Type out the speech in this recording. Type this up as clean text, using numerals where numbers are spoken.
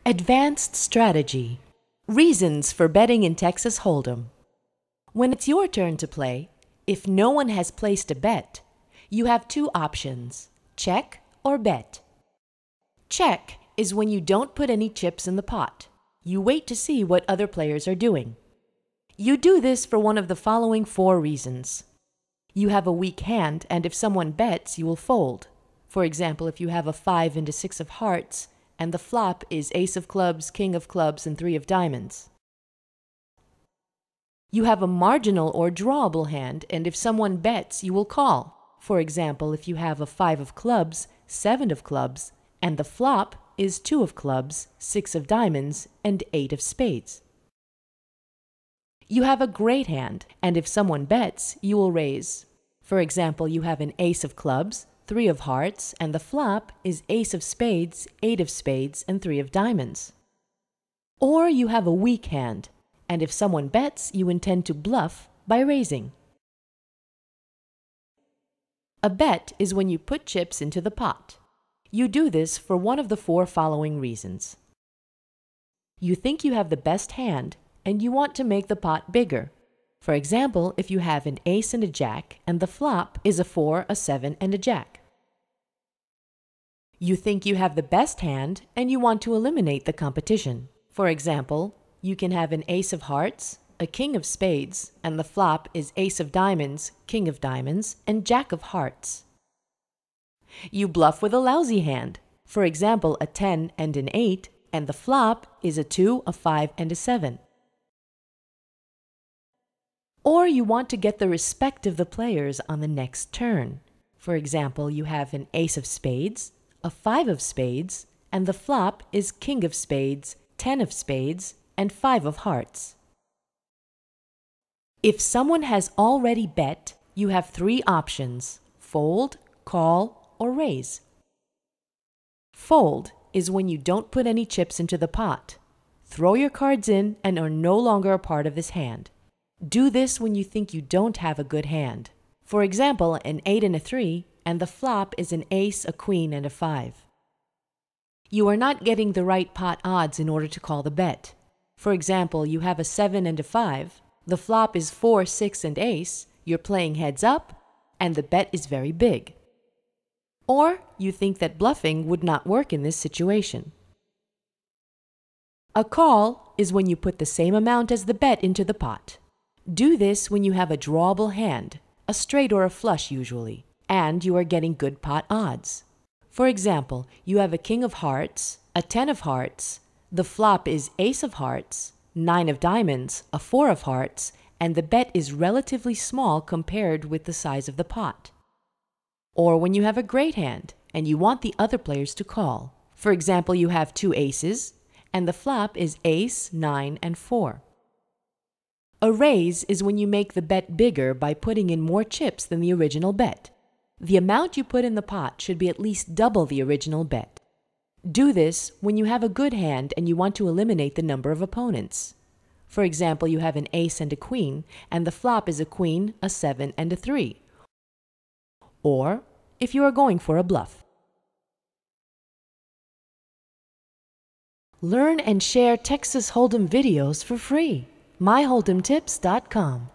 Advanced strategy. Reasons for betting in Texas Holdem. When it's your turn to play, if no one has placed a bet, you have two options: check or bet. Check is when you don't put any chips in the pot. You wait to see what other players are doing. You do this for one of the following 4 reasons. You have a weak hand, and if someone bets, you will fold. For example, if you have a 5 and a 6 of hearts, and the flop is ace of clubs, king of clubs, and 3 of diamonds. You have a marginal or drawable hand, and if someone bets, you will call. For example, if you have a 5 of clubs, 7 of clubs, and the flop is 2 of clubs, 6 of diamonds, and 8 of spades. You have a great hand, and if someone bets, you will raise. For example, you have an ace of clubs, 3 of hearts, and the flop is ace of spades, 8 of spades, and 3 of diamonds. Or you have a weak hand, and if someone bets, you intend to bluff by raising. A bet is when you put chips into the pot. You do this for one of the 4 following reasons. You think you have the best hand, and you want to make the pot bigger. For example, if you have an ace and a jack, and the flop is a 4, a 7, and a jack. You think you have the best hand, and you want to eliminate the competition. For example, you can have an ace of hearts, a king of spades, and the flop is ace of diamonds, king of diamonds, and jack of hearts. You bluff with a lousy hand. For example, a 10 and an 8, and the flop is a 2, a 5, and a 7. Or you want to get the respect of the players on the next turn. For example, you have an ace of spades, a 5 of spades, and the flop is king of spades, 10 of spades, and 5 of hearts. If someone has already bet, you have 3 options: fold, call, or raise. Fold is when you don't put any chips into the pot. Throw your cards in and are no longer a part of this hand. Do this when you think you don't have a good hand. For example, an 8 and a 3, and the flop is an ace, a queen, and a 5. You are not getting the right pot odds in order to call the bet. For example, you have a 7 and a 5, the flop is 4, 6, and ace, you're playing heads up, and the bet is very big. Or you think that bluffing would not work in this situation. A call is when you put the same amount as the bet into the pot. Do this when you have a drawable hand, a straight or a flush usually, and you are getting good pot odds. For example, you have a king of hearts, a 10 of hearts, the flop is ace of hearts, 9 of diamonds, a 4 of hearts, and the bet is relatively small compared with the size of the pot. Or when you have a great hand, and you want the other players to call. For example, you have 2 aces, and the flop is ace, 9, and 4. A raise is when you make the bet bigger by putting in more chips than the original bet. The amount you put in the pot should be at least double the original bet. Do this when you have a good hand and you want to eliminate the number of opponents. For example, you have an ace and a queen, and the flop is a queen, a 7, and a 3. Or if you are going for a bluff. Learn and share Texas Hold'em videos for free. myholdemtips.com